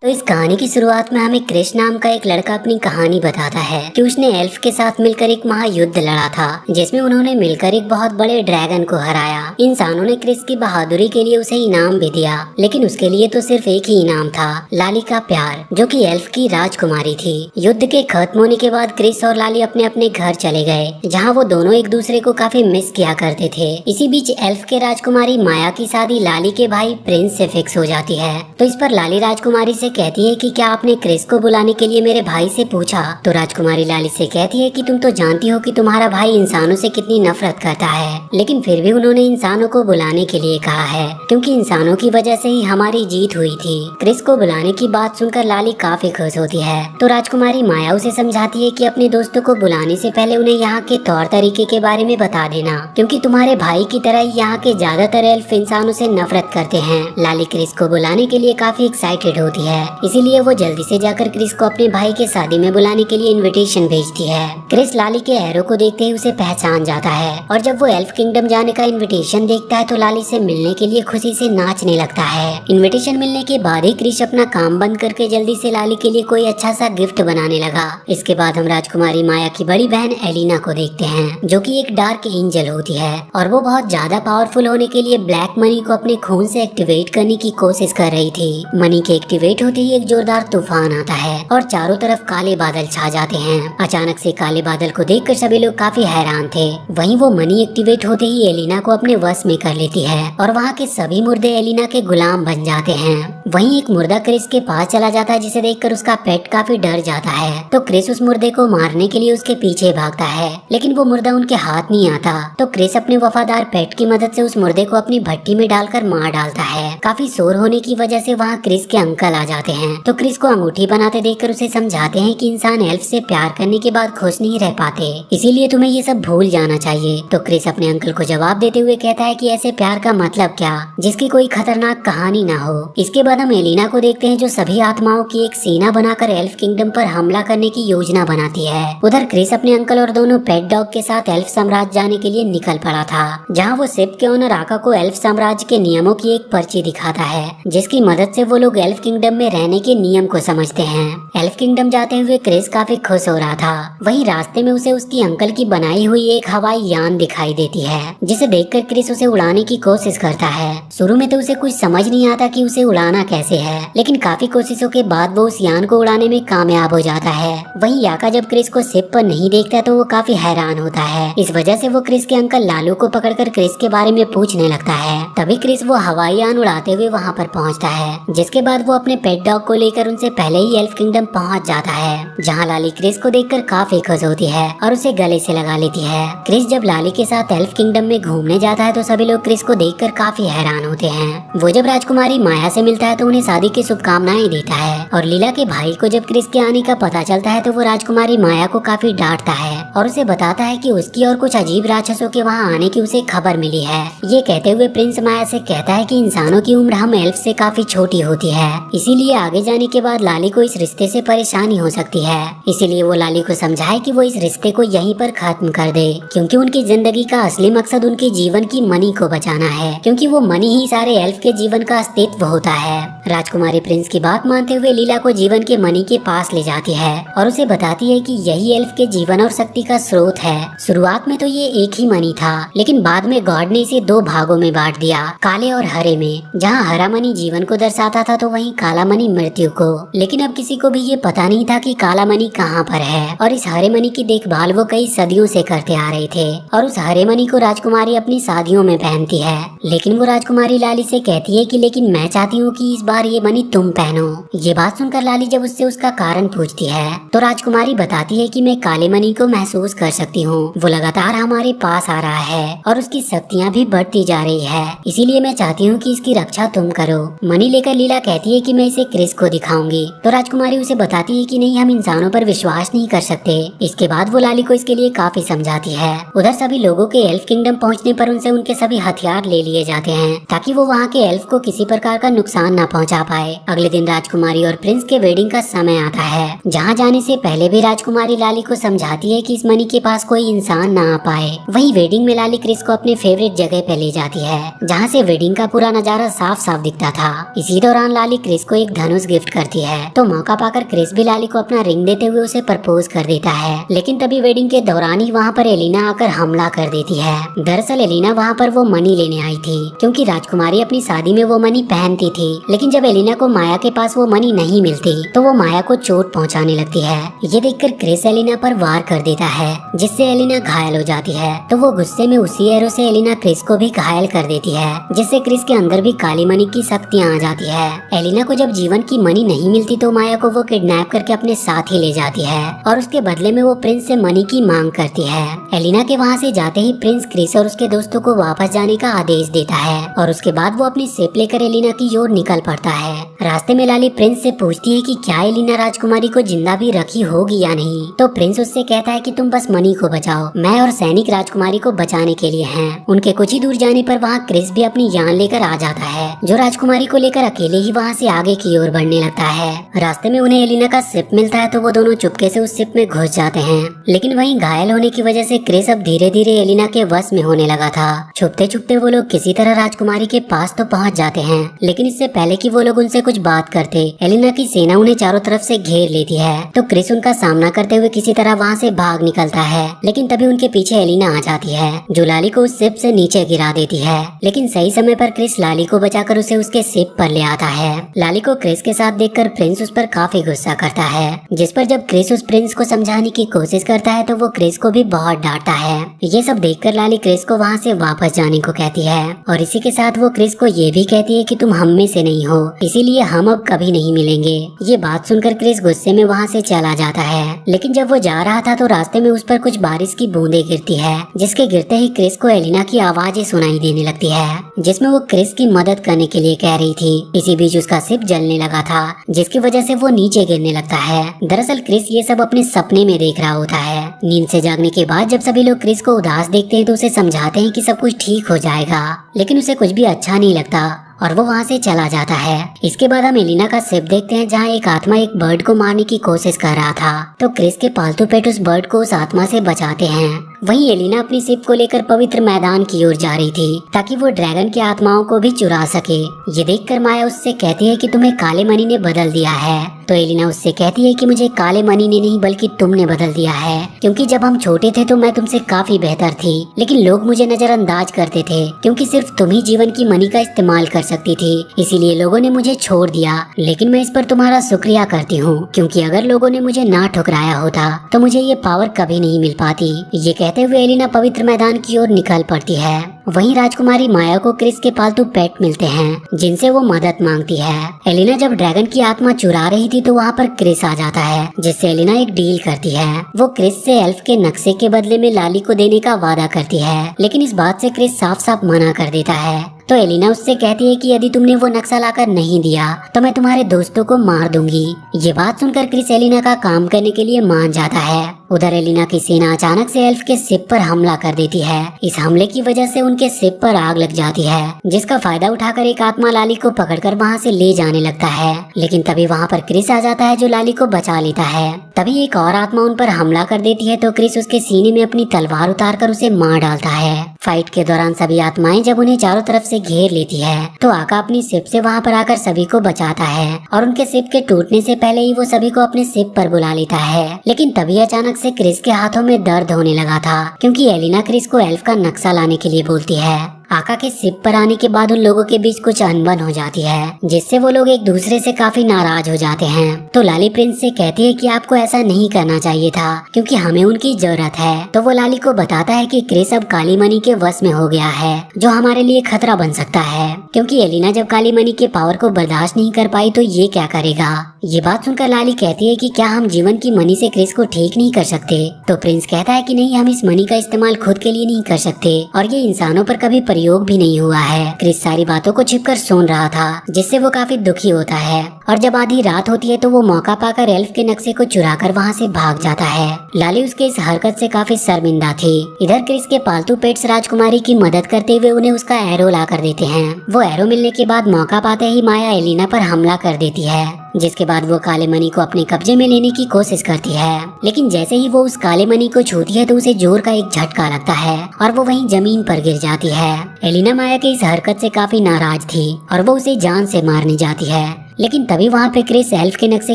तो इस कहानी की शुरुआत में हमें क्रिश नाम का एक लड़का अपनी कहानी बताता है कि उसने एल्फ के साथ मिलकर एक महायुद्ध लड़ा था जिसमें उन्होंने मिलकर एक बहुत बड़े ड्रैगन को हराया। इंसानों ने क्रिश की बहादुरी के लिए उसे इनाम भी दिया, लेकिन उसके लिए तो सिर्फ एक ही इनाम था, लाली का प्यार, जो कि एल्फ की राजकुमारी थी। युद्ध के खत्म होने के बाद क्रिश और लाली अपने अपने घर चले गए, जहाँ वो दोनों एक दूसरे को काफी मिस किया करते थे। इसी बीच एल्फ के राजकुमारी माया की शादी लाली के भाई प्रिंस से फिक्स हो जाती है। तो इस पर लाली राजकुमारी से कहती है कि क्या आपने क्रिस को बुलाने के लिए मेरे भाई से पूछा? तो राजकुमारी लाली से कहती है कि तुम तो जानती हो कि तुम्हारा भाई इंसानों से कितनी नफरत करता है, लेकिन फिर भी उन्होंने इंसानों को बुलाने के लिए कहा है, क्योंकि इंसानों की वजह से ही हमारी जीत हुई थी। क्रिस को बुलाने की बात सुनकर लाली काफी खुश होती है। तो राजकुमारी माया उसे समझाती है कि अपने दोस्तों को बुलाने से पहले उन्हें यहाँ के तौर तरीके के बारे में बता देना, क्योंकि तुम्हारे भाई की तरह ही यहाँ के ज्यादातर एल्फ इंसानों से नफरत करते हैं। लाली क्रिस को बुलाने के लिए काफी एक्साइटेड होती है, इसीलिए वो जल्दी से जाकर क्रिस को अपने भाई के शादी में बुलाने के लिए इनविटेशन भेजती है। क्रिस लाली के एरो को देखते ही उसे पहचान जाता है, और जब वो एल्फ किंगडम जाने का इनविटेशन देखता है तो लाली से मिलने के लिए खुशी से नाचने लगता है। इनविटेशन मिलने के बाद ही क्रिस अपना काम बंद करके जल्दी से लाली के लिए कोई अच्छा सा गिफ्ट बनाने लगा। इसके बाद हम राजकुमारी माया की बड़ी बहन एलिना को देखते हैं, जो कि एक डार्क एंजल होती है, और वो बहुत ज्यादा पावरफुल होने के लिए ब्लैक मनी को अपने खून से एक्टिवेट करने की कोशिश कर रही थी। मनी के एक्टिवेट होते ही एक जोरदार तूफान आता है और चारों तरफ काले बादल छा जाते हैं। अचानक से काले बादल को देखकर सभी लोग काफी हैरान थे। वहीं वो मनी एक्टिवेट होते ही एलिना को अपने वश में कर लेती है और वहाँ के सभी मुर्दे एलिना के गुलाम बन जाते हैं। वहीं एक मुर्दा क्रिस के पास चला जाता है, जिसे देखकर उसका पेट काफी डर जाता है। तो क्रिस उस मुर्दे को मारने के लिए उसके पीछे भागता है, लेकिन वो मुर्दा उनके हाथ नहीं आता। तो क्रिस अपने वफादार पेट की मदद से उस मुर्दे को अपनी भट्टी में डालकर मार डालता है। काफी शोर होने की वजह से वहाँ क्रिस के अंकल आ जाते हैं। तो क्रिस को अंगूठी बनाते देखकर उसे समझाते हैं कि इंसान एल्फ से प्यार करने के बाद खुश नहीं रह पाते, इसीलिए तुम्हें ये सब भूल जाना चाहिए। तो क्रिस अपने अंकल को जवाब देते हुए कहता है कि ऐसे प्यार का मतलब क्या, जिसकी कोई खतरनाक कहानी ना हो। इसके बाद हम एलिना को देखते हैं, जो सभी आत्माओं की एक सेना बनाकर एल्फ किंगडम पर हमला करने की योजना बनाती है। उधर क्रिस अपने अंकल और दोनों पेट डॉग के साथ एल्फ साम्राज्य जाने के लिए निकल पड़ा था, जहाँ वो शिप के ओनर आका को एल्फ साम्राज्य के नियमों की एक पर्ची दिखाता है, जिसकी मदद से वो लोग एल्फ किंगडम में रहने के नियम को समझते हैं। एल्फ किंगडम जाते हुए क्रिस काफी खुश हो रहा था। वहीं रास्ते में उसे उसकी अंकल की बनाई हुई एक हवाई यान दिखाई देती है, जिसे देखकर क्रिस उसे उड़ाने की कोशिश करता है। शुरू में तो उसे कुछ समझ नहीं आता कि उसे उड़ाना कैसे है, लेकिन काफी कोशिशों के बाद वो उस यान को उड़ाने में कामयाब हो जाता है। वहीं याका जब क्रिस को शिप पर नहीं देखता तो वो काफी हैरान होता है। इस वजह से वो क्रिस के अंकल लालू को पकड़कर क्रिस के बारे में पूछने लगता है। तभी क्रिस वो हवाई यान उड़ाते हुए वहाँ पर पहुँचता है, जिसके बाद वो अपने पेट डॉग को लेकर उनसे पहले ही एल्फ किंगडम पहुंच जाता है, जहां लाली क्रिस को देखकर काफी खुश होती है और उसे गले से लगा लेती है। क्रिस जब लाली के साथ एल्फ किंगडम में घूमने जाता है तो सभी लोग क्रिस को देखकर काफी हैरान होते हैं। वो जब राजकुमारी माया से मिलता है तो उन्हें शादी की शुभकामनाएं देता है, और लीला के भाई को जब क्रिस के आने का पता चलता है तो वो राजकुमारी माया को काफी डांटता है और उसे बताता है कि उसकी और कुछ अजीब राक्षसों के वहाँ आने की उसे खबर मिली है। ये कहते हुए प्रिंस माया से कहता है कि इंसानों की उम्र हम एल्फ से काफी छोटी होती है, इसीलिए आगे जाने के बाद लाली को इस रिश्ते से परेशानी हो सकती है। इसीलिए वो लाली को समझाए कि वो इस रिश्ते को यहीं पर खत्म कर दे, क्योंकि उनकी जिंदगी का असली मकसद उनके जीवन की मनी को बचाना है, क्योंकि वो मनी ही सारे एल्फ के जीवन का अस्तित्व होता है। राजकुमारी प्रिंस की बात मानते हुए लीला को जीवन के मनी के पास ले जाती है और उसे बताती है कि यही एल्फ के जीवन और शक्ति का स्रोत है। शुरुआत में तो ये एक ही मनी था, लेकिन बाद में गॉड ने इसे दो भागों में बांट दिया, काले और हरे में। जहाँ हरा मनी जीवन को दर्शाता था तो वहीं काला मनी मृत्यु को। लेकिन अब किसी को भी ये पता नहीं था कि काला मनी कहाँ पर है, और इस हरे मनी की देखभाल वो कई सदियों से करते आ रहे थे। और उस हरे मनी को राजकुमारी अपनी शादियों में पहनती है, लेकिन वो राजकुमारी लाली से कहती है कि लेकिन मैं चाहती हूँ कि इस बार ये मनी तुम पहनो। ये बात सुनकर लाली जब उससे उसका कारण पूछती है तो राजकुमारी बताती है कि मैं काले मनी को महसूस कर सकती हूँ, वो लगातार हमारे पास आ रहा है और उसकी शक्तियाँ भी बढ़ती जा रही है, इसीलिए मैं चाहती हूँ कि इसकी रक्षा तुम करो। मनी लेकर लीला कहती है कि मैं इसे क्रिस को दिखाऊंगी, तो राजकुमारी उसे बताती है कि नहीं, हम इंसानों पर विश्वास नहीं कर सकते। इसके बाद वो लाली को इसके लिए काफी समझाती है। उधर सभी लोगों के एल्फ किंगडम पहुंचने पर उनसे उनके सभी हथियार ले लिए जाते हैं, ताकि वो वहाँ के एल्फ को किसी प्रकार का नुकसान न पहुँचा पाए। अगले दिन राजकुमारी और प्रिंस के वेडिंग का समय आता है, जहाँ जाने से पहले भी राजकुमारी लाली को समझाती है कि इस मनी के पास कोई इंसान ना आ पाए। वहीं वेडिंग में लाली क्रिस को अपने फेवरेट जगह पे ले जाती है, जहाँ से वेडिंग का पूरा नजारा साफ साफ दिखता था। इसी दौरान लाली क्रिस को एक धनुष गिफ्ट करती है, तो मौका पाकर क्रिस भी लाली को अपना रिंग देते हुए उसे प्रपोज कर देता है। लेकिन तभी वेडिंग के दौरान ही वहाँ पर एलिना आकर हमला कर देती है। दरअसल एलिना वहाँ पर वो मनी लेने आई थी, क्योंकि राजकुमारी अपनी शादी में वो मनी पहनती थी। लेकिन जब एलिना को माया के पास वो मनी नहीं मिलती तो वो माया को चोट पहुँचाने लगती है। ये देखकर क्रिस एलिना पर वार कर देता है, जिससे एलिना घायल हो जाती है। तो वो गुस्से में उसी एरो से एलिना क्रिस को भी घायल कर देती है, जिससे क्रिस के अंदर भी काली मनी की शक्तियाँ आ जाती है। एलिना को जब जीवन की मनी नहीं मिलती तो माया को वो किडनैप करके अपने साथ ही ले जाती है और उसके बदले में वो प्रिंस से मनी की मांग करती है। एलिना के वहाँ से जाते ही प्रिंस क्रिस और उसके दोस्तों को वापस जाने का आदेश देता है और उसके बाद वो अपनी शिप लेकर एलिना की ओर निकल पड़ता है। रास्ते में लाली प्रिंस से पूछती है कि क्या एलिना राजकुमारी को जिंदा भी रखी होगी या नहीं। तो प्रिंस उससे कहता है कि तुम बस मनी को बचाओ, मैं और सैनिक राजकुमारी को बचाने के लिए हैं। उनके कुछ ही दूर जाने पर वहाँ क्रिस भी अपनी यान लेकर आ जाता है, जो राजकुमारी को लेकर अकेले ही वहाँ से आगे की ओर बढ़ने लगता है। रास्ते में उन्हें एलिना का शिप मिलता है, तो वो दोनों चुपके से उस शिप में घुस जाते हैं। लेकिन वहीं घायल होने की वजह से क्रिस अब धीरे धीरे एलिना के वश में होने लगा था। छुपते छुपते वो लोग किसी तरह राजकुमारी के पास तो पहुँच जाते हैं, लेकिन इससे पहले कि वो लोग उनसे कुछ बात करते, एलिना की सेना उन्हें चारों तरफ से घेर लेती है। तो क्रिस उनका सामना करते हुए किसी तरह वहाँ से भाग निकलता है, लेकिन तभी उनके पीछे एलिना आ जाती है, जो लाली को उस शिप से नीचे गिरा देती है। लेकिन सही समय पर क्रिस लाली को बचाकर उसे उसके शिप पर ले आता है। लाली को क्रिस के साथ देखकर प्रिंस उस पर काफी गुस्सा करता है, जिस पर जब क्रिस उस प्रिंस को समझाने की कोशिश करता है तो वो क्रिस को भी बहुत डांटता है। ये सब देखकर लाली क्रिस को वहाँ से वापस जाने को कहती है और इसी के साथ वो क्रिस को ये भी कहती है कि तुम हम में से नहीं हो, इसीलिए हम अब कभी नहीं मिलेंगे। ये बात सुनकर क्रिस गुस्से में वहाँ से चला जाता है। लेकिन जब वो जा रहा था तो रास्ते में उस पर कुछ बारिश की बूंदें गिरती है, जिसके गिरते ही क्रिस को एलिना की आवाजें सुनाई देने लगती है, जिसमें वो क्रिस की मदद करने के लिए कह रही थी। इसी बीच उसका शिप जलने लगा था, जिसकी वजह से वो नीचे गिरने लगता है। दरअसल क्रिस ये सब अपने सपने में देख रहा होता है। नींद से जागने के बाद जब सभी लोग क्रिस को उदास देखते हैं तो उसे समझाते हैं कि सब कुछ ठीक हो जाएगा, लेकिन उसे कुछ भी अच्छा नहीं लगता और वो वहाँ से चला जाता है। इसके बाद हम एलिना का शिप देखते हैं, जहाँ एक आत्मा एक बर्ड को मारने की कोशिश कर रहा था, तो क्रिस के पालतू पेट उस बर्ड को उस आत्मा से बचाते हैं। वहीं एलिना अपनी शिप को लेकर पवित्र मैदान की ओर जा रही थी, ताकि वो ड्रैगन की आत्माओं को भी चुरा सके। ये देखकर माया उससे कहती है कि तुम्हें काले मनी ने बदल दिया है। तो एलिना उससे कहती है कि मुझे काले मनी ने नहीं बल्कि तुमने बदल दिया है, क्योंकि जब हम छोटे थे तो मैं तुमसे काफी बेहतर थी, लेकिन लोग मुझे नजरअंदाज करते थे, क्योंकि सिर्फ तुम ही जीवन की मनी का इस्तेमाल कर सकती थी, इसीलिए लोगों ने मुझे छोड़ दिया। लेकिन मैं इस पर तुम्हारा शुक्रिया करती हूँ, क्योंकि अगर लोगों ने मुझे ना ठुकराया होता तो मुझे ये पावर कभी नहीं मिल पाती। ये कहते हुए एलिना पवित्र मैदान की ओर निकल पड़ती है। वहीं राजकुमारी माया को क्रिस के पालतू पेट मिलते हैं, जिनसे वो मदद मांगती है। एलिना जब ड्रैगन की आत्मा चुरा रही थी तो वहाँ पर क्रिस आ जाता है, जिससे एलिना एक डील करती है। वो क्रिस से एल्फ के नक्शे के बदले में लाली को देने का वादा करती है, लेकिन इस बात से क्रिस साफ साफ मना कर देता है। तो एलिना उससे कहती है कि यदि तुमने वो नक्शा लाकर नहीं दिया तो मैं तुम्हारे दोस्तों को मार दूंगी। ये बात सुनकर क्रिस एलिना का काम करने के लिए मान जाता है। उधर एलिना की सेना अचानक से एल्फ के शिप पर हमला कर देती है। इस हमले की वजह से उनके शिप पर आग लग जाती है, जिसका फायदा उठाकर एक आत्मा लाली को पकड़कर वहाँ से ले जाने लगता है। लेकिन तभी वहाँ पर क्रिस आ जाता है, जो लाली को बचा लेता है। तभी एक और आत्मा उन पर हमला कर देती है, तो क्रिस उसके सीने में अपनी तलवार उतारकर उसे मार डालता है। फाइट के दौरान सभी आत्माएं जब उन्हें चारों तरफ से घेर लेती है तो आका अपनी शिप से वहाँ पर आकर सभी को बचाता है और उनके शिप के टूटने से पहले ही वो सभी को अपने शिप पर बुला लेता है। लेकिन तभी अचानक से क्रिस के हाथों में दर्द होने लगा था, क्योंकि एलिना क्रिस को एल्फ का नक्शा लाने के लिए बोलती है। आका के शिप पर आने के बाद उन लोगों के बीच कुछ अनबन हो जाती है, जिससे वो लोग एक दूसरे से काफी नाराज हो जाते हैं। तो लाली प्रिंस से कहती है कि आपको ऐसा नहीं करना चाहिए था, क्योंकि हमें उनकी जरूरत है। तो वो लाली को बताता है कि क्रिस अब काली मनी के वश में हो गया है, जो हमारे लिए खतरा बन सकता है, क्योंकि एलिना जब काली मनी के पावर को बर्दाश्त नहीं कर पाई तो ये क्या करेगा। ये बात सुनकर लाली कहती है कि क्या हम जीवन की मनी से क्रिस को ठीक नहीं कर सकते। तो प्रिंस कहता है कि नहीं, हम इस मनी का इस्तेमाल खुद के लिए नहीं कर सकते और ये इंसानों पर कभी प्रयोग भी नहीं हुआ है। क्रिस सारी बातों को छिपकर सुन रहा था, जिससे वो काफी दुखी होता है और जब आधी रात होती है तो वो मौका पाकर एल्फ के नक्शे को चुराकर वहाँ से भाग जाता है। लाली उसके इस हरकत से काफी शर्मिंदा थी। इधर क्रिस के पालतू पेट्स राजकुमारी की मदद करते हुए उन्हें उसका एरो ला कर देते हैं। वो एरो मिलने के बाद मौका पाते ही माया एलिना पर हमला कर देती है। जिसके बाद वो काले मनी को अपने कब्जे में लेने की कोशिश करती है। लेकिन जैसे ही वो उस काले मनी को छूती है तो उसे जोर का एक झटका लगता है और वो वहीं जमीन पर गिर जाती है। एलिना माया की इस हरकत से काफी नाराज थी और वो उसे जान से मारने जाती है। लेकिन तभी वहाँ पे क्रिस एल्फ के नक्शे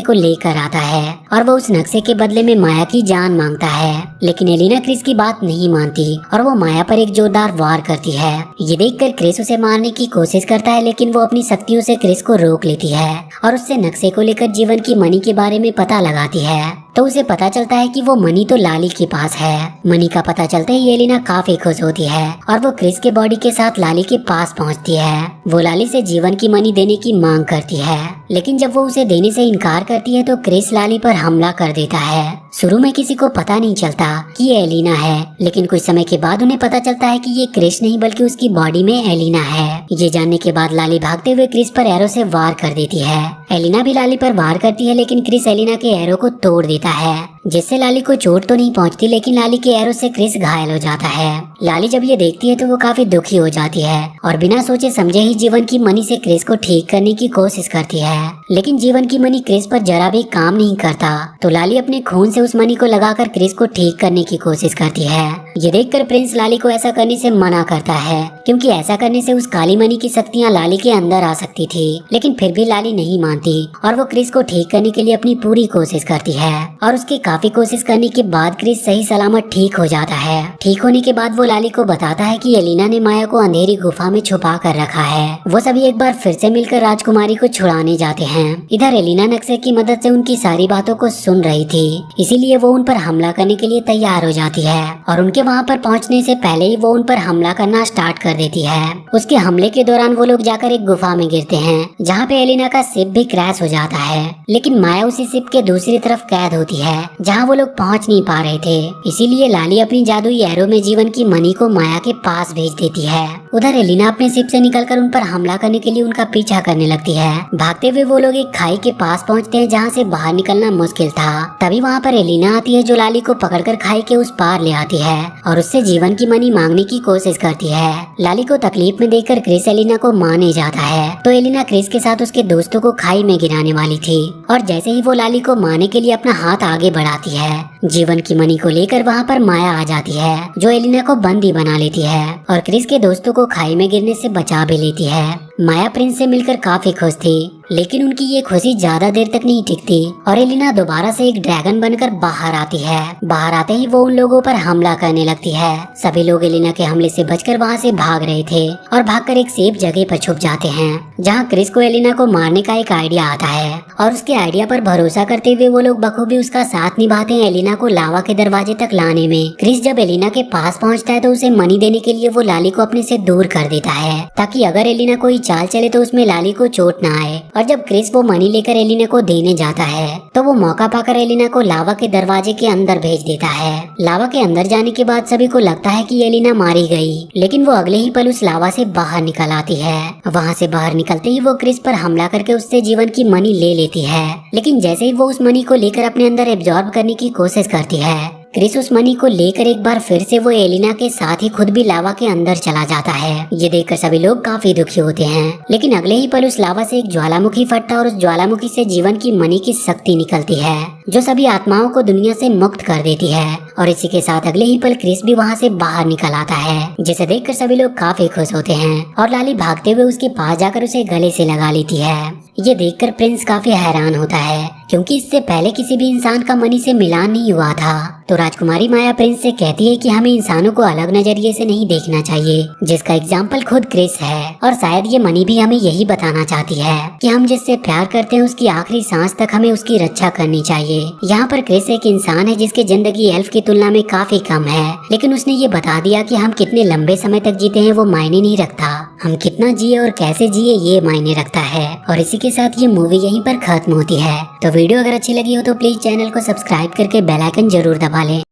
को लेकर आता है और वो उस नक्शे के बदले में माया की जान मांगता है। लेकिन एलिना क्रिस की बात नहीं मानती और वो माया पर एक जोरदार वार करती है। ये देखकर क्रिस उसे मारने की कोशिश करता है, लेकिन वो अपनी शक्तियों से क्रिस को रोक लेती है और उससे नक्शे को लेकर जीवन की मनी के बारे में पता लगाती है। तो उसे पता चलता है कि वो मनी तो लाली के पास है। मनी का पता चलते ही एलिना काफी खुश होती है और वो क्रिस के बॉडी के साथ लाली के पास पहुंचती है। वो लाली से जीवन की मनी देने की मांग करती है, लेकिन जब वो उसे देने से इनकार करती है तो क्रिस लाली पर हमला कर देता है। शुरू में किसी को पता नहीं चलता कि ये एलिना है, लेकिन कुछ समय के बाद उन्हें पता चलता है कि ये क्रिस नहीं बल्कि उसकी बॉडी में एलिना है। ये जानने के बाद लाली भागते हुए क्रिस पर एरो से वार कर देती है। एलिना भी लाली पर वार करती है, लेकिन क्रिस एलिना के एरो को तोड़ देता है, जिससे लाली को चोट तो नहीं पहुंचती, लेकिन लाली के एरो से क्रिस घायल हो जाता है। लाली जब ये देखती है तो वो काफी दुखी हो जाती है और बिना सोचे समझे ही जीवन की मनी से क्रिस को ठीक करने की कोशिश करती है। लेकिन जीवन की मनी क्रिस पर जरा भी काम नहीं करता, तो लाली अपने खून से उस मनी को लगाकर क्रिस को ठीक करने की कोशिश करती है। ये देखकर प्रिंस लाली को ऐसा करने से मना करता है, क्योंकि ऐसा करने से उस काली मनी की शक्तियाँ लाली के अंदर आ सकती थी। लेकिन फिर भी लाली नहीं मानती और वो क्रिस को ठीक करने के लिए अपनी पूरी कोशिश करती है और उसकी काफी कोशिश करने के बाद क्रिस सही सलामत ठीक हो जाता है। ठीक होने के बाद वो लाली को बताता है कि एलिना ने माया को अंधेरी गुफा में छुपा कर रखा है। वो सभी एक बार फिर से मिलकर राजकुमारी को छुड़ाने जाते हैं। इधर एलिना नक्शे की मदद से उनकी सारी बातों को सुन रही थी, इसीलिए वो उन पर हमला करने के लिए तैयार हो जाती है और उनके वहाँ पर पहुँचने से पहले ही वो उन पर हमला करना स्टार्ट कर देती है। उसके हमले के दौरान वो लोग जाकर एक गुफा में गिरते हैं, जहाँ पे एलिना का शिप भी क्रैश हो जाता है। लेकिन माया उसी शिप के दूसरी तरफ कैद होती है, जहाँ वो लोग पहुँच नहीं पा रहे थे। इसीलिए लाली अपनी जादुई एरो में जीवन की मनी को माया के पास भेज देती है। उधर एलिना अपने शिप से निकलकर उन पर हमला करने के लिए उनका पीछा करने लगती है। भागते हुए वो लोग एक खाई के पास पहुंचते हैं, जहां से बाहर निकलना मुश्किल था। तभी वहां पर एलिना आती है, जो लाली को पकड़कर खाई के उस पार ले आती है और उससे जीवन की मनी मांगने की कोशिश करती है। लाली को तकलीफ में देखकर क्रिस एलिना को मारने जाता है, तो एलिना क्रिस के साथ उसके दोस्तों को खाई में गिराने वाली थी और जैसे ही वो लाली को मारने के लिए अपना हाथ आगे बढ़ाती है, जीवन की मनी को लेकर वहाँ पर माया आ जाती है, जो एलिना को बंदी बना लेती है और क्रिस के दोस्तों को खाई में गिरने से बचा भी लेती है। माया प्रिंस से मिलकर काफी खुश थी, लेकिन उनकी ये खुशी ज्यादा देर तक नहीं टिकती और एलिना दोबारा से एक ड्रैगन बनकर बाहर आती है। बाहर आते ही वो उन लोगों पर हमला करने लगती है। सभी लोग एलिना के हमले से बचकर वहाँ से भाग रहे थे और भागकर एक सेफ जगह पर छुप जाते हैं, जहाँ क्रिस को एलिना को मारने का एक आइडिया आता है और उसके आइडिया पर भरोसा करते हुए वो लोग बखूबी उसका साथ निभाते हैं एलिना को लावा के दरवाजे तक लाने में। क्रिस जब एलिना के पास पहुँचता है तो उसे मनी देने के लिए वो लाली को अपने से दूर कर देता है, ताकि अगर एलिना कोई चाल चले तो उसमें लाली को चोट न आए। और जब क्रिस वो मनी लेकर एलिना को देने जाता है तो वो मौका पाकर एलिना को लावा के दरवाजे के अंदर भेज देता है। लावा के अंदर जाने के बाद सभी को लगता है कि एलिना मारी गई, लेकिन वो अगले ही पल उस लावा से बाहर निकल आती है। वहाँ से बाहर निकलते ही वो क्रिस पर हमला करके उससे जीवन की मनी ले लेती है। लेकिन जैसे ही वो उस मनी को लेकर अपने अंदर एब्जॉर्ब करने की कोशिश करती है, क्रिस उस मनी को लेकर एक बार फिर से वो एलिना के साथ ही खुद भी लावा के अंदर चला जाता है। ये देखकर सभी लोग काफी दुखी होते हैं, लेकिन अगले ही पल उस लावा से एक ज्वालामुखी फटता और उस ज्वालामुखी से जीवन की मनी की शक्ति निकलती है, जो सभी आत्माओं को दुनिया से मुक्त कर देती है। और इसी के साथ अगले ही पल क्रिस भी वहाँ से बाहर निकल आता है, जिसे देखकर सभी लोग काफी खुश होते हैं और लाली भागते हुए उसके पास जाकर उसे गले से लगा लेती है। ये देखकर प्रिंस काफी हैरान होता है, क्योंकि इससे पहले किसी भी इंसान का मनी से मिलान नहीं हुआ था। तो राजकुमारी माया प्रिंस से कहती है कि हमें इंसानों को अलग नजरिए से नहीं देखना चाहिए, जिसका एग्जाम्पल खुद क्रिस है। और शायद ये मनी भी हमें यही बताना चाहती है कि हम जिससे प्यार करते हैं उसकी आखिरी सांस तक हमें उसकी रक्षा करनी चाहिए। यहाँ पर क्रिस एक इंसान है जिसकी जिंदगी एल्फ की तुलना में काफी कम है, लेकिन उसने ये बता दिया कि हम कितने लंबे समय तक जीते हैं वो मायने नहीं रखता, हम कितना जिए और कैसे जिए ये मायने रखता है। और इसी के साथ ये मूवी यहीं पर खत्म होती है। तो वीडियो अगर अच्छी लगी हो तो प्लीज चैनल को सब्सक्राइब करके बेल आइकन जरूर दबा लें।